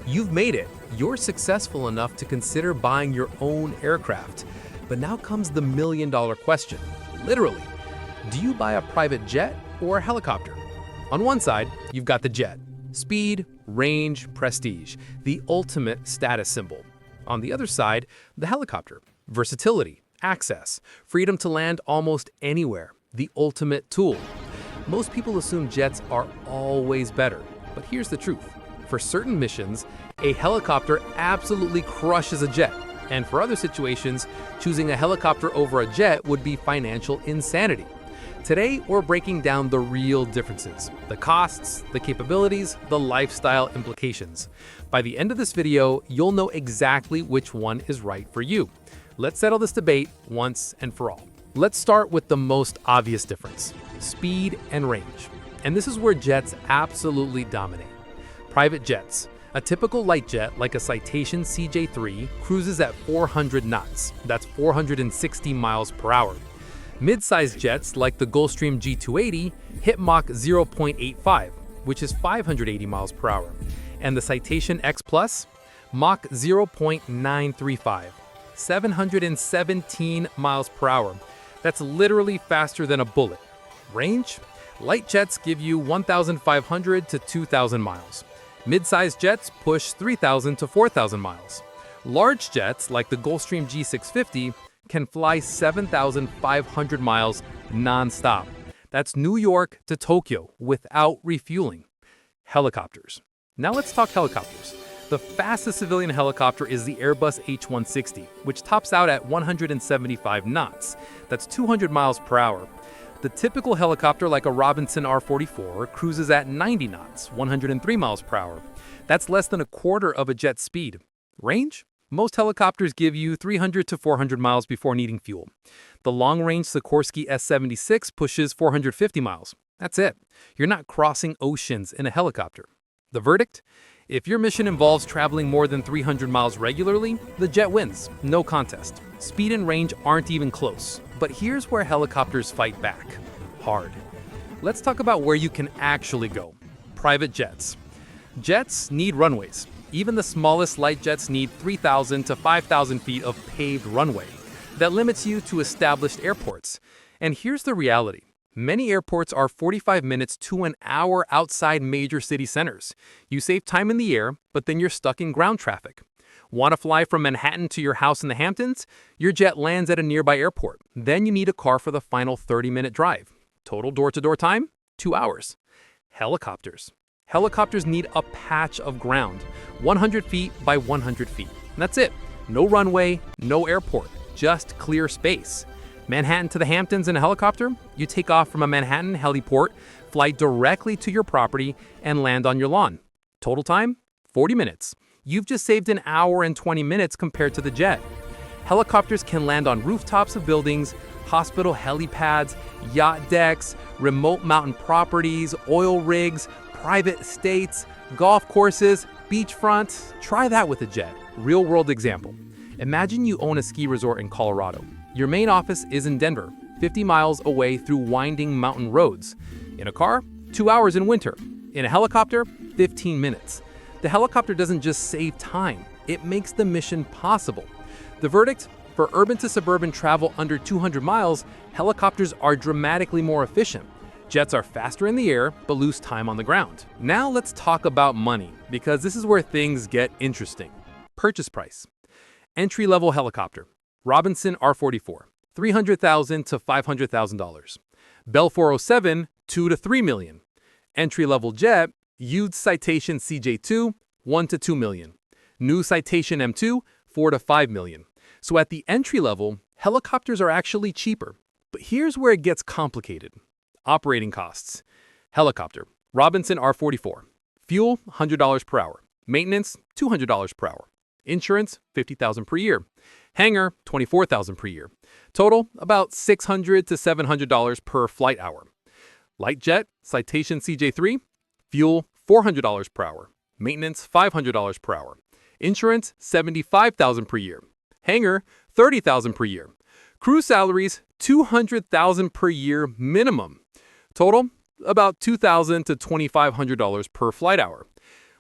You've made it. You're successful enough to consider buying your own aircraft. But now comes the million-dollar question. Literally, do you buy a private jet or a helicopter? On one side, you've got the jet. Speed, range, prestige, the ultimate status symbol. On the other side, the helicopter. Versatility, access, freedom to land almost anywhere, the ultimate tool. Most people assume jets are always better, but here's the truth. For certain missions, a helicopter absolutely crushes a jet, and for other situations, choosing a helicopter over a jet would be financial insanity. Today, we're breaking down the real differences, the costs, the capabilities, the lifestyle implications. By the end of this video, you'll know exactly which one is right for you. Let's settle this debate once and for all. Let's start with the most obvious difference, speed and range. And this is where jets absolutely dominate. Private jets. A typical light jet, like a Citation CJ3, cruises at 400 knots. That's 460 miles per hour. Mid-sized jets, like the Gulfstream G280, hit Mach 0.85, which is 580 miles per hour. And the Citation X Plus, Mach 0.935, 717 miles per hour. That's literally faster than a bullet. Range? Light jets give you 1,500 to 2,000 miles. Mid-sized jets push 3,000 to 4,000 miles. Large jets, like the Gulfstream G650, can fly 7,500 miles non-stop. That's New York to Tokyo without refueling. Helicopters. Now let's talk helicopters. The fastest civilian helicopter is the Airbus H160, which tops out at 175 knots. That's 200 miles per hour. The typical helicopter, like a Robinson R-44, cruises at 90 knots, 103 miles per hour. That's less than a quarter of a jet's speed. Range? Most helicopters give you 300 to 400 miles before needing fuel. The long-range Sikorsky S-76 pushes 450 miles. That's it. You're not crossing oceans in a helicopter. The verdict? If your mission involves traveling more than 300 miles regularly, the jet wins. No contest. Speed and range aren't even close. But here's where helicopters fight back. Hard. Let's talk about where you can actually go. Private jets. Jets need runways. Even the smallest light jets need 3,000 to 5,000 feet of paved runway. That limits you to established airports. And here's the reality. Many airports are 45 minutes to an hour outside major city centers. You save time in the air, but then you're stuck in ground traffic. Want to fly from Manhattan to your house in the Hamptons? Your jet lands at a nearby airport. Then you need a car for the final 30-minute drive. Total door-to-door time? 2 hours. Helicopters. Helicopters need a patch of ground, 100 feet by 100 feet. And that's it. No runway, no airport, just clear space. Manhattan to the Hamptons in a helicopter? You take off from a Manhattan heliport, fly directly to your property, and land on your lawn. Total time? 40 minutes. You've just saved an hour and 20 minutes compared to the jet. Helicopters can land on rooftops of buildings, hospital helipads, yacht decks, remote mountain properties, oil rigs, private estates, golf courses, beachfront. Try that with a jet. Real-world example. Imagine you own a ski resort in Colorado. Your main office is in Denver, 50 miles away through winding mountain roads. In a car, 2 hours in winter. In a helicopter, 15 minutes. The helicopter doesn't just save time, it makes the mission possible. The verdict? For urban to suburban travel under 200 miles, helicopters are dramatically more efficient. Jets are faster in the air, but lose time on the ground. Now let's talk about money, because this is where things get interesting. Purchase price. Entry-level helicopter. Robinson R-44, $300,000 to $500,000. Bell 407, $2 to $3 million. Entry-level jet, used Citation CJ2, $1 to $2 million. New Citation M2, $4 to $5 million. So at the entry level, helicopters are actually cheaper. But here's where it gets complicated. Operating costs. Helicopter, Robinson R-44. Fuel, $100 per hour. Maintenance, $200 per hour. Insurance, $50,000 per year. Hangar, $24,000 per year. Total, about $600 to $700 per flight hour. Light jet, Citation CJ3. Fuel, $400 per hour. Maintenance, $500 per hour. Insurance, $75,000 per year. Hangar, $30,000 per year. Crew salaries, $200,000 per year minimum. Total, about $2,000 to $2,500 per flight hour.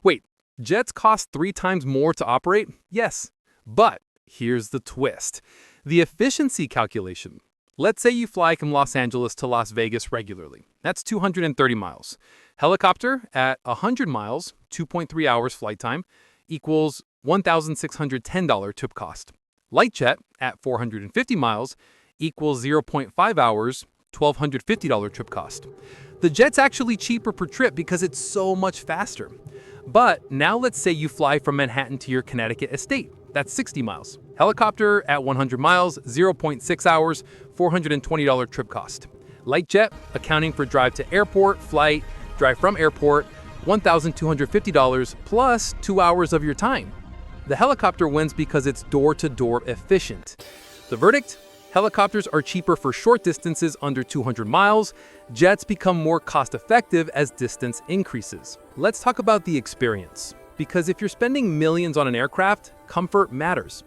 Wait, Jets cost 3 times more to operate? Yes. But here's the twist. The efficiency calculation. Let's say you fly from Los Angeles to Las Vegas regularly. That's 230 miles. Helicopter at 100 miles, 2.3 hours flight time, equals $1,610 trip cost. Light jet at 450 miles equals 0.5 hours, $1,250 trip cost. The jet's actually cheaper per trip because it's so much faster. But now let's say you fly from Manhattan to your Connecticut estate. That's 60 miles. Helicopter at 100 miles, 0.6 hours, $420 trip cost. Light jet, accounting for drive to airport, flight, drive from airport, $1,250 plus 2 hours of your time. The helicopter wins because it's door-to-door efficient. The verdict? Helicopters are cheaper for short distances under 200 miles. Jets become more cost-effective as distance increases. Let's talk about the experience. Because if you're spending millions on an aircraft, comfort matters.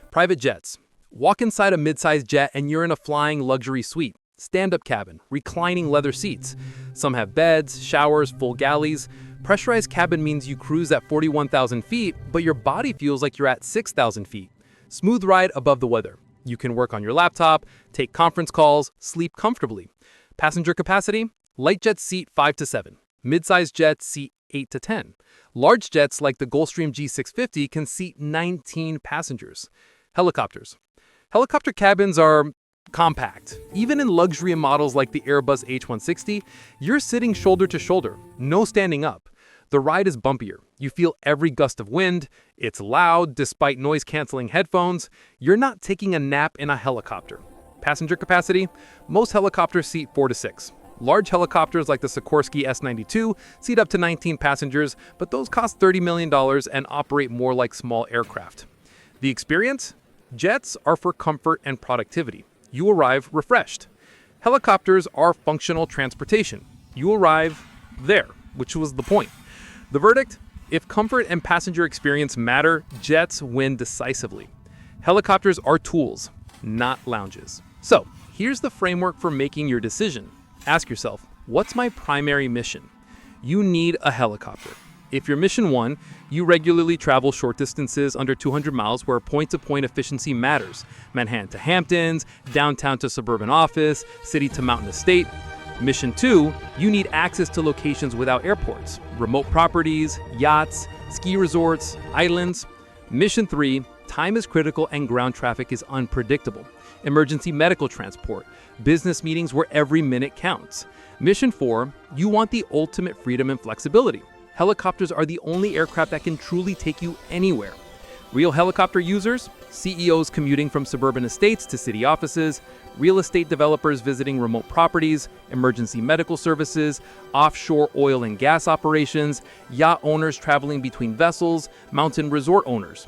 Private jets. Walk inside a mid-sized jet and you're in a flying luxury suite. Stand-up cabin, reclining leather seats. Some have beds, showers, full galleys. Pressurized cabin means you cruise at 41,000 feet, but your body feels like you're at 6,000 feet. Smooth ride above the weather. You can work on your laptop, take conference calls, sleep comfortably. Passenger capacity? Light jets seat 5 to 7. Mid-sized jets seat 8 to 10. Large jets like the Gulfstream G650 can seat 19 passengers. Helicopters. Helicopter cabins are compact. Even in luxury models like the Airbus H160, you're sitting shoulder to shoulder, no standing up. The ride is bumpier. You feel every gust of wind. It's loud despite noise-canceling headphones. You're not taking a nap in a helicopter. Passenger capacity? Most helicopters seat 4 to 6. Large helicopters like the Sikorsky S-92 seat up to 19 passengers, but those cost $30 million and operate more like small aircraft. The experience? Jets are for comfort and productivity. You arrive refreshed. Helicopters are functional transportation. You arrive there, which was the point. The verdict? If comfort and passenger experience matter, jets win decisively. Helicopters are tools, not lounges. So, here's the framework for making your decision. Ask yourself, what's my primary mission? You need a helicopter. If you're mission 1, you regularly travel short distances under 200 miles where point-to-point efficiency matters. Manhattan to Hamptons, downtown to suburban office, city to mountain estate. Mission 2, you need access to locations without airports, remote properties, yachts, ski resorts, islands. Mission 3, time is critical and ground traffic is unpredictable. Emergency medical transport, business meetings where every minute counts. Mission 4, you want the ultimate freedom and flexibility. Helicopters are the only aircraft that can truly take you anywhere. Real helicopter users, CEOs commuting from suburban estates to city offices, real estate developers visiting remote properties, emergency medical services, offshore oil and gas operations, yacht owners traveling between vessels, mountain resort owners.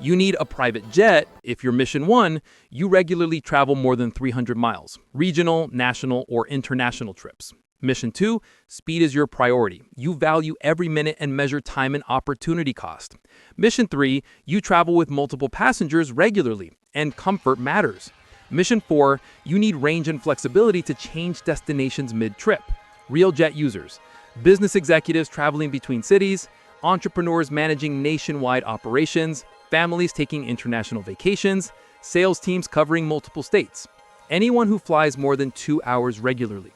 You need a private jet. If you're mission 1, you regularly travel more than 300 miles, regional, national, or international trips. Mission 2, speed is your priority. You value every minute and measure time and opportunity cost. Mission 3, you travel with multiple passengers regularly, and comfort matters. Mission 4, you need range and flexibility to change destinations mid-trip. Real jet users, business executives traveling between cities, entrepreneurs managing nationwide operations, families taking international vacations, sales teams covering multiple states. Anyone who flies more than 2 hours regularly.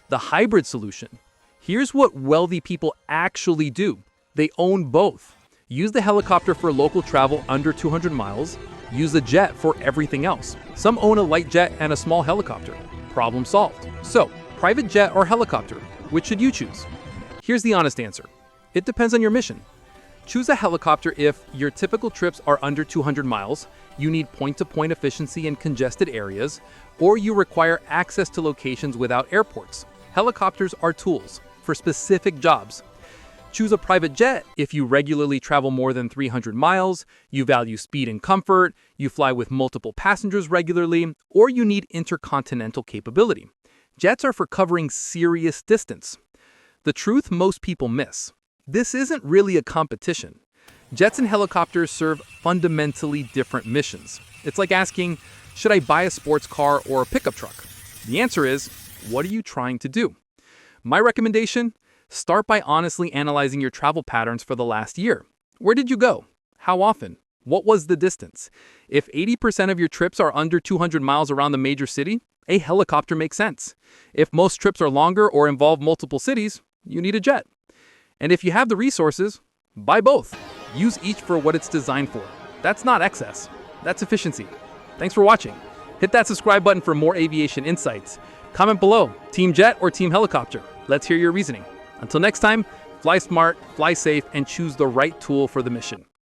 The hybrid solution. Here's what wealthy people actually do. They own both. Use the helicopter for local travel under 200 miles. Use the jet for everything else. Some own a light jet and a small helicopter. Problem solved. So, private jet or helicopter, which should you choose? Here's the honest answer. It depends on your mission. Choose a helicopter if your typical trips are under 200 miles, you need point-to-point efficiency in congested areas, or you require access to locations without airports. Helicopters are tools for specific jobs. Choose a private jet if you regularly travel more than 300 miles, you value speed and comfort, you fly with multiple passengers regularly, or you need intercontinental capability. Jets are for covering serious distance. The truth most people miss. This isn't really a competition. Jets and helicopters serve fundamentally different missions. It's like asking, should I buy a sports car or a pickup truck? The answer is, what are you trying to do? My recommendation? Start by honestly analyzing your travel patterns for the last year. Where did you go? How often? What was the distance? If 80% of your trips are under 200 miles around the major city, a helicopter makes sense. If most trips are longer or involve multiple cities, you need a jet. And if you have the resources, buy both. Use each for what it's designed for. That's not excess. That's efficiency. Thanks for watching. Hit that subscribe button for more aviation insights. Comment below, Team Jet or Team Helicopter. Let's hear your reasoning. Until next time, fly smart, fly safe, and choose the right tool for the mission.